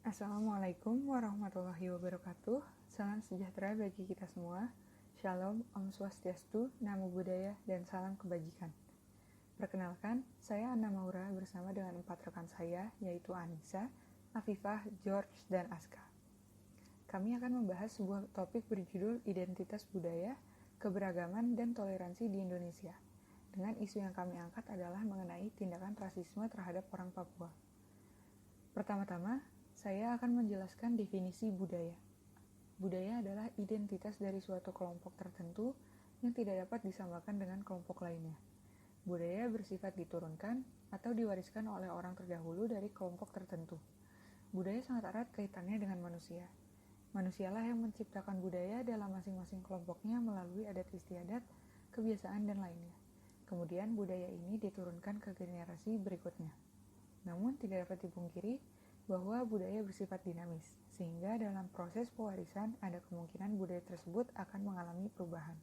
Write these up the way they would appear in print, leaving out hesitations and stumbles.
Assalamualaikum warahmatullahi wabarakatuh. Salam sejahtera bagi kita semua. Shalom, Om Swastiastu, Namo Buddhaya, dan salam kebajikan. Perkenalkan, saya Anna Maura bersama dengan 4 rekan saya, yaitu Anissa, Afifah, George, dan Aska. Kami akan membahas sebuah topik berjudul Identitas Budaya, Keberagaman, dan Toleransi di Indonesia. Dengan isu yang kami angkat adalah mengenai tindakan rasisme terhadap orang Papua. Pertama-tama, saya akan menjelaskan definisi budaya. Budaya adalah identitas dari suatu kelompok tertentu yang tidak dapat disamakan dengan kelompok lainnya. Budaya bersifat diturunkan atau diwariskan oleh orang terdahulu dari kelompok tertentu. Budaya sangat erat kaitannya dengan manusia. Manusialah yang menciptakan budaya dalam masing-masing kelompoknya melalui adat istiadat, kebiasaan, dan lainnya. Kemudian budaya ini diturunkan ke generasi berikutnya. Namun tidak dapat dipungkiri bahwa budaya bersifat dinamis, sehingga dalam proses pewarisan ada kemungkinan budaya tersebut akan mengalami perubahan.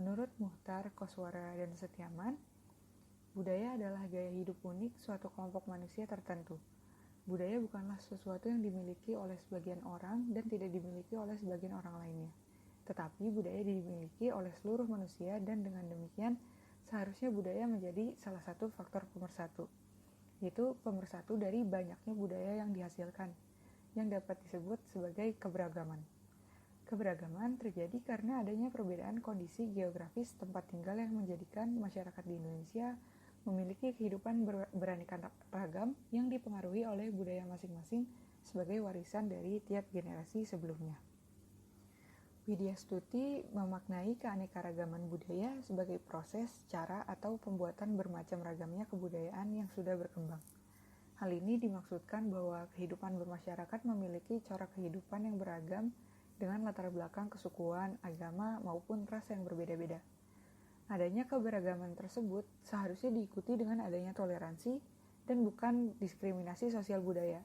Menurut Muhtar Koswara dan Setiaman, budaya adalah gaya hidup unik suatu kelompok manusia tertentu. Budaya bukanlah sesuatu yang dimiliki oleh sebagian orang dan tidak dimiliki oleh sebagian orang lainnya. Tetapi budaya dimiliki oleh seluruh manusia dan dengan demikian seharusnya budaya menjadi salah satu faktor pemersatu, yaitu pemersatu dari banyaknya budaya yang dihasilkan, yang dapat disebut sebagai keberagaman. Keberagaman terjadi karena adanya perbedaan kondisi geografis tempat tinggal yang menjadikan masyarakat di Indonesia memiliki kehidupan beraneka ragam yang dipengaruhi oleh budaya masing-masing sebagai warisan dari tiap generasi sebelumnya. Widya Stuti memaknai keanekaragaman budaya sebagai proses, cara, atau pembuatan bermacam ragamnya kebudayaan yang sudah berkembang. Hal ini dimaksudkan bahwa kehidupan bermasyarakat memiliki corak kehidupan yang beragam dengan latar belakang kesukuan, agama, maupun ras yang berbeda-beda. Adanya keberagaman tersebut seharusnya diikuti dengan adanya toleransi dan bukan diskriminasi sosial budaya.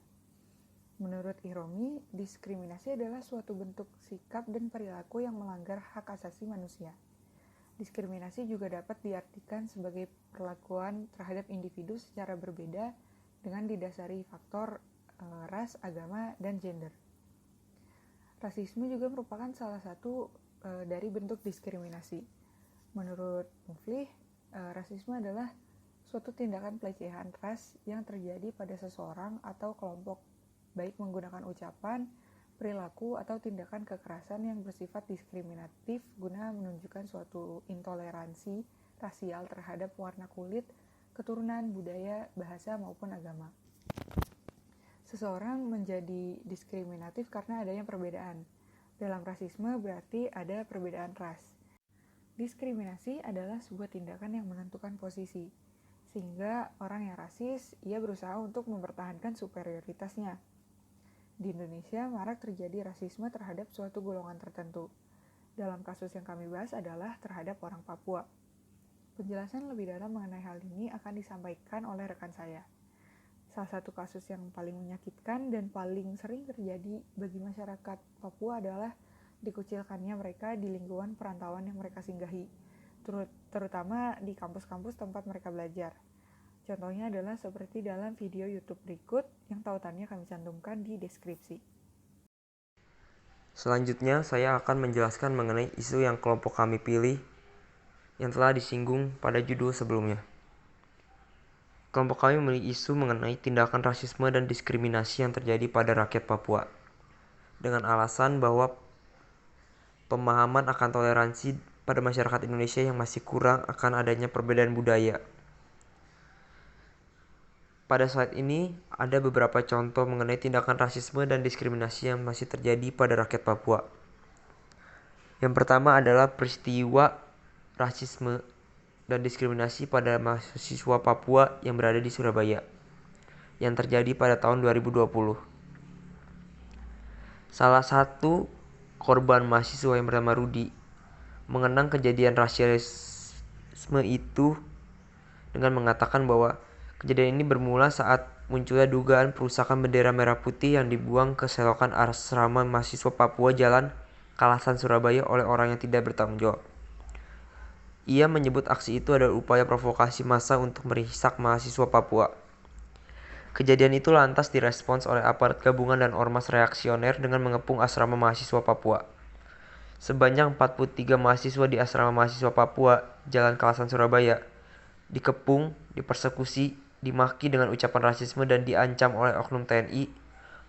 Menurut Iromi, diskriminasi adalah suatu bentuk sikap dan perilaku yang melanggar hak asasi manusia. Diskriminasi juga dapat diartikan sebagai perlakuan terhadap individu secara berbeda dengan didasari faktor ras, agama, dan gender. Rasisme juga merupakan salah satu dari bentuk diskriminasi. Menurut Muflih, rasisme adalah suatu tindakan pelecehan ras yang terjadi pada seseorang atau kelompok, baik menggunakan ucapan, perilaku, atau tindakan kekerasan yang bersifat diskriminatif guna menunjukkan suatu intoleransi rasial terhadap warna kulit, keturunan, budaya, bahasa, maupun agama. Seseorang menjadi diskriminatif karena adanya perbedaan. Dalam rasisme berarti ada perbedaan ras. Diskriminasi adalah sebuah tindakan yang menentukan posisi, sehingga orang yang rasis, ia berusaha untuk mempertahankan superioritasnya. Di Indonesia, marak terjadi rasisme terhadap suatu golongan tertentu. Dalam kasus yang kami bahas adalah terhadap orang Papua. Penjelasan lebih dalam mengenai hal ini akan disampaikan oleh rekan saya. Salah satu kasus yang paling menyakitkan dan paling sering terjadi bagi masyarakat Papua adalah dikucilkannya mereka di lingkungan perantauan yang mereka singgahi, terutama di kampus-kampus tempat mereka belajar. Contohnya adalah seperti dalam video YouTube berikut yang tautannya kami cantumkan di deskripsi. Selanjutnya, saya akan menjelaskan mengenai isu yang kelompok kami pilih yang telah disinggung pada judul sebelumnya. Kelompok kami memilih isu mengenai tindakan rasisme dan diskriminasi yang terjadi pada rakyat Papua, dengan alasan bahwa pemahaman akan toleransi pada masyarakat Indonesia yang masih kurang akan adanya perbedaan budaya. Pada slide ini ada beberapa contoh mengenai tindakan rasisme dan diskriminasi yang masih terjadi pada rakyat Papua. Yang pertama adalah peristiwa rasisme dan diskriminasi pada mahasiswa Papua yang berada di Surabaya yang terjadi pada tahun 2020. Salah satu korban mahasiswa yang bernama Rudi mengenang kejadian rasialisme itu dengan mengatakan bahwa kejadian ini bermula saat munculnya dugaan perusakan bendera merah putih yang dibuang ke selokan asrama mahasiswa Papua Jalan Kalasan Surabaya oleh orang yang tidak bertanggung jawab. Ia menyebut aksi itu adalah upaya provokasi massa untuk merusak mahasiswa Papua. Kejadian itu lantas direspons oleh aparat gabungan dan ormas reaksioner dengan mengepung asrama mahasiswa Papua. Sebanyak 43 mahasiswa di asrama mahasiswa Papua, Jalan Kalasan, Surabaya, dikepung, dipersekusi, dimaki dengan ucapan rasisme dan diancam oleh oknum TNI,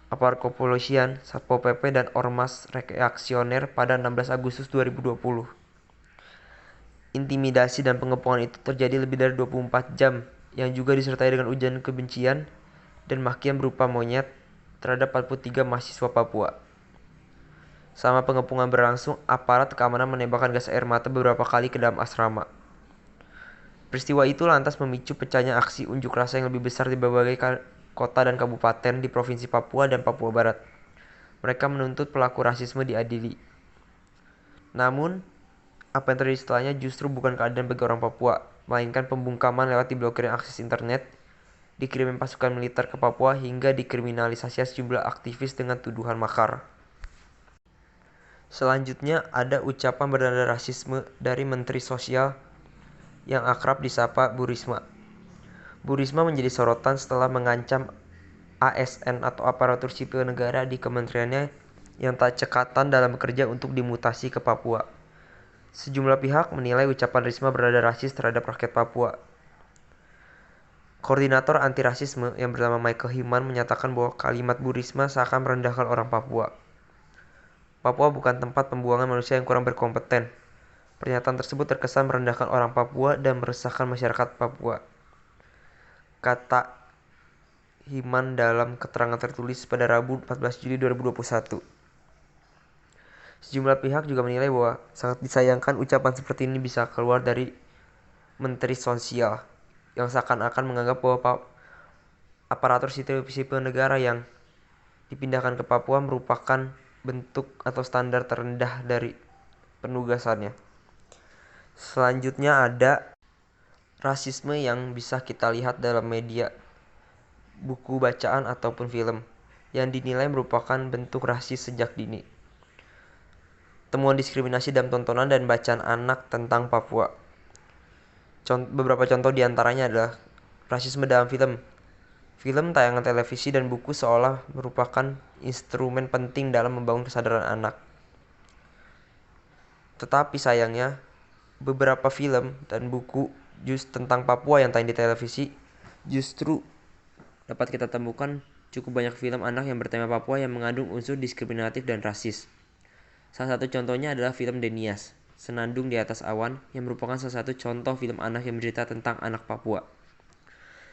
aparat kepolisian, Satpol PP, dan ormas reaksioner pada 16 Agustus 2020. Intimidasi dan pengepungan itu terjadi lebih dari 24 jam, yang juga disertai dengan ujaran kebencian dan makian berupa monyet terhadap 43 mahasiswa Papua. Selama pengepungan berlangsung, aparat keamanan menembakkan gas air mata beberapa kali ke dalam asrama. Peristiwa itu lantas memicu pecahnya aksi unjuk rasa yang lebih besar di berbagai kota dan kabupaten di Provinsi Papua dan Papua Barat. Mereka menuntut pelaku rasisme diadili. Namun, apa yang terjadi setelahnya justru bukan keadaan bagi orang Papua, melainkan pembungkaman lewat diblokirnya akses internet, dikirimin pasukan militer ke Papua, hingga dikriminalisasi sejumlah aktivis dengan tuduhan makar. Selanjutnya ada ucapan bernada rasisme dari Menteri Sosial yang akrab disapa Bu Risma. Bu Risma menjadi sorotan setelah mengancam ASN atau aparatur sipil negara di kementeriannya yang tak cekatan dalam bekerja untuk dimutasi ke Papua. Sejumlah pihak menilai ucapan Risma bernada rasis terhadap rakyat Papua. Koordinator anti rasisme yang bernama Michael Himan menyatakan bahwa kalimat Bu Risma seakan merendahkan orang Papua. Papua bukan tempat pembuangan manusia yang kurang berkompeten. Pernyataan tersebut terkesan merendahkan orang Papua dan meresahkan masyarakat Papua, kata Himan dalam keterangan tertulis pada Rabu 14 Juli 2021. Sejumlah pihak juga menilai bahwa sangat disayangkan ucapan seperti ini bisa keluar dari Menteri Sosial yang seakan-akan menganggap bahwa aparatur sipil negara yang dipindahkan ke Papua merupakan bentuk atau standar terendah dari penugasannya. Selanjutnya ada rasisme yang bisa kita lihat dalam media, buku bacaan ataupun film yang dinilai merupakan bentuk rasis sejak dini. Temuan diskriminasi dalam tontonan dan bacaan anak tentang Papua. Beberapa contoh diantaranya adalah rasisme dalam film. Film, tayangan televisi, dan buku seolah merupakan instrumen penting dalam membangun kesadaran anak. Tetapi sayangnya, beberapa film dan buku tentang Papua yang tayang di televisi justru dapat kita temukan cukup banyak film anak yang bertema Papua yang mengandung unsur diskriminatif dan rasis. Salah satu contohnya adalah film Denias, Senandung di Atas Awan, yang merupakan salah satu contoh film anak yang bercerita tentang anak Papua.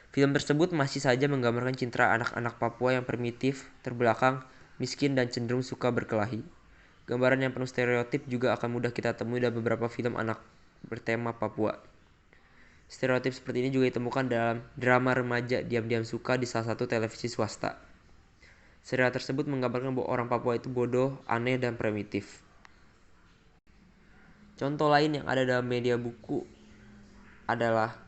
Film tersebut masih saja menggambarkan citra anak-anak Papua yang primitif, terbelakang, miskin, dan cenderung suka berkelahi. Gambaran yang penuh stereotip juga akan mudah kita temui dalam beberapa film anak bertema Papua. Stereotip seperti ini juga ditemukan dalam drama remaja Diam-Diam Suka di salah satu televisi swasta. Serial tersebut menggambarkan bahwa orang Papua itu bodoh, aneh, dan primitif. Contoh lain yang ada dalam media buku adalah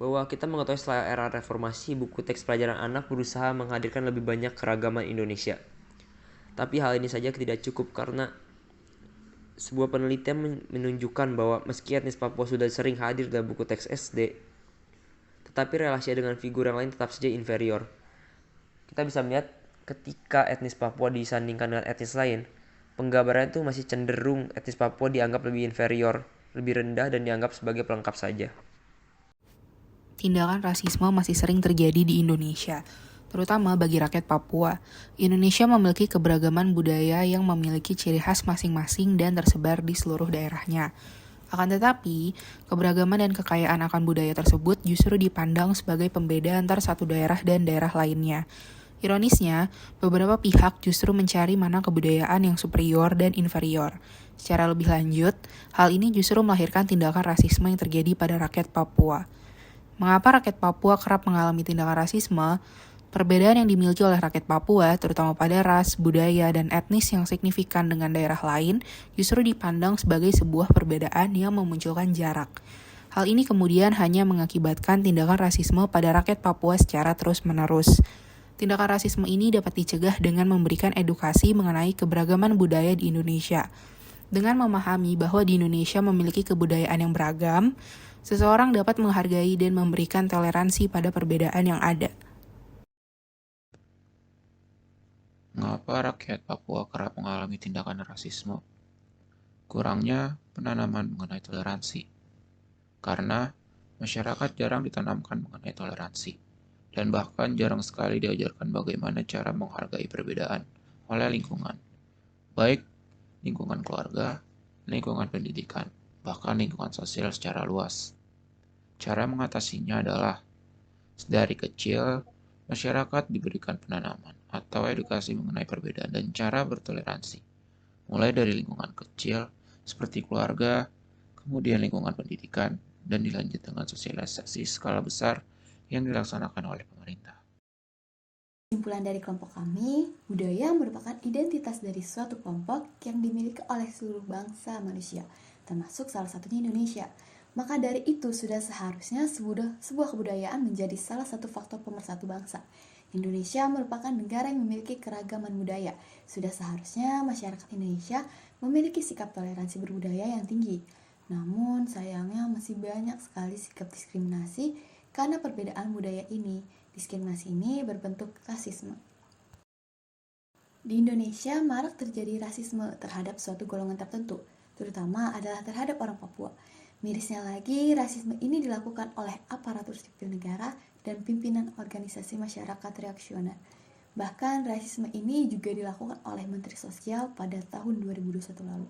bahwa kita mengetahui setelah era reformasi, buku teks pelajaran anak berusaha menghadirkan lebih banyak keragaman Indonesia. Tapi hal ini saja tidak cukup karena sebuah penelitian menunjukkan bahwa meski etnis Papua sudah sering hadir dalam buku teks SD, tetapi relasinya dengan figur yang lain tetap saja inferior. Kita bisa melihat ketika etnis Papua disandingkan dengan etnis lain, penggambaran itu masih cenderung etnis Papua dianggap lebih inferior, lebih rendah, dan dianggap sebagai pelengkap saja. Tindakan rasisme masih sering terjadi di Indonesia, terutama bagi rakyat Papua. Indonesia memiliki keberagaman budaya yang memiliki ciri khas masing-masing dan tersebar di seluruh daerahnya. Akan tetapi, keberagaman dan kekayaan akan budaya tersebut justru dipandang sebagai pembeda antar satu daerah dan daerah lainnya. Ironisnya, beberapa pihak justru mencari mana kebudayaan yang superior dan inferior. Secara lebih lanjut, hal ini justru melahirkan tindakan rasisme yang terjadi pada rakyat Papua. Mengapa rakyat Papua kerap mengalami tindakan rasisme? Perbedaan yang dimiliki oleh rakyat Papua, terutama pada ras, budaya, dan etnis yang signifikan dengan daerah lain, justru dipandang sebagai sebuah perbedaan yang memunculkan jarak. Hal ini kemudian hanya mengakibatkan tindakan rasisme pada rakyat Papua secara terus-menerus. Tindakan rasisme ini dapat dicegah dengan memberikan edukasi mengenai keberagaman budaya di Indonesia. Dengan memahami bahwa di Indonesia memiliki kebudayaan yang beragam, seseorang dapat menghargai dan memberikan toleransi pada perbedaan yang ada. Mengapa rakyat Papua kerap mengalami tindakan rasisme? Kurangnya penanaman mengenai toleransi. Karena masyarakat jarang ditanamkan mengenai toleransi, dan bahkan jarang sekali diajarkan bagaimana cara menghargai perbedaan oleh lingkungan, baik lingkungan keluarga, lingkungan pendidikan, bahkan lingkungan sosial secara luas. Cara mengatasinya adalah dari kecil, masyarakat diberikan penanaman atau edukasi mengenai perbedaan dan cara bertoleransi, mulai dari lingkungan kecil seperti keluarga, kemudian lingkungan pendidikan, dan dilanjut dengan sosialisasi skala besar yang dilaksanakan oleh pemerintah. Kesimpulan dari kelompok kami, budaya merupakan identitas dari suatu kelompok yang dimiliki oleh seluruh bangsa manusia, termasuk salah satunya Indonesia. Maka dari itu sudah seharusnya sebuah kebudayaan menjadi salah satu faktor pemersatu bangsa. Indonesia merupakan negara yang memiliki keragaman budaya. Sudah seharusnya masyarakat Indonesia memiliki sikap toleransi berbudaya yang tinggi. Namun sayangnya masih banyak sekali sikap diskriminasi karena perbedaan budaya ini. Diskriminasi ini berbentuk rasisme. Di Indonesia marak terjadi rasisme terhadap suatu golongan tertentu, terutama adalah terhadap orang Papua. Mirisnya lagi, rasisme ini dilakukan oleh aparatur sipil negara dan pimpinan organisasi masyarakat reaksioner. Bahkan rasisme ini juga dilakukan oleh Menteri Sosial pada tahun 2021 lalu.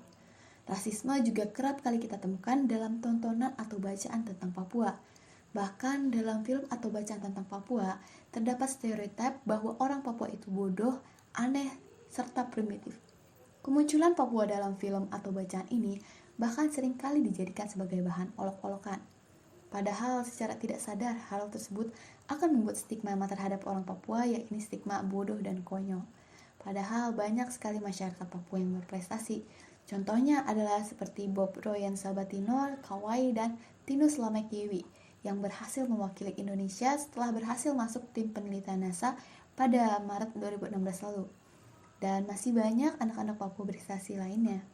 Rasisme juga kerap kali kita temukan dalam tontonan atau bacaan tentang Papua. Bahkan dalam film atau bacaan tentang Papua, terdapat stereotip bahwa orang Papua itu bodoh, aneh, serta primitif. Kemunculan Papua dalam film atau bacaan ini bahkan seringkali dijadikan sebagai bahan olok-olokan. Padahal secara tidak sadar hal tersebut akan membuat stigma terhadap orang Papua, yakni stigma bodoh dan konyol. Padahal banyak sekali masyarakat Papua yang berprestasi. Contohnya adalah seperti Bob Royan Sabatino, Kawai, dan Tinus Lamekiwi yang berhasil mewakili Indonesia setelah berhasil masuk tim penelitian NASA pada Maret 2016 lalu. Dan masih banyak anak-anak Papua berprestasi lainnya.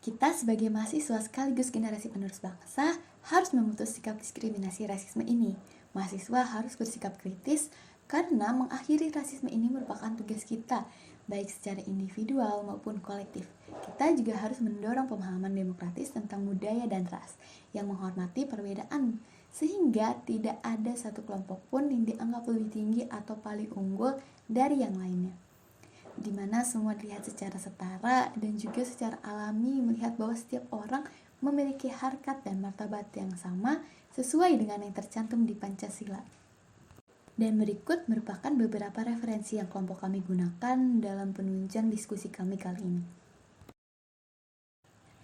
Kita sebagai mahasiswa sekaligus generasi penerus bangsa harus memutus sikap diskriminasi rasisme ini. Mahasiswa harus bersikap kritis karena mengakhiri rasisme ini merupakan tugas kita, baik secara individual maupun kolektif. Kita juga harus mendorong pemahaman demokratis tentang budaya dan ras yang menghormati perbedaan, sehingga tidak ada satu kelompok pun yang dianggap lebih tinggi atau paling unggul dari yang lainnya, di mana semua dilihat secara setara dan juga secara alami melihat bahwa setiap orang memiliki harkat dan martabat yang sama sesuai dengan yang tercantum di Pancasila. Dan berikut merupakan beberapa referensi yang kelompok kami gunakan dalam penunjang diskusi kami kali ini.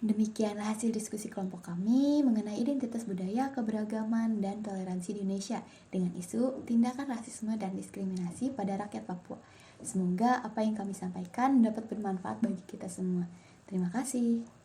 Demikianlah hasil diskusi kelompok kami mengenai identitas budaya, keberagaman, dan toleransi di Indonesia dengan isu tindakan rasisme dan diskriminasi pada rakyat Papua. Semoga apa yang kami sampaikan dapat bermanfaat bagi kita semua. Terima kasih.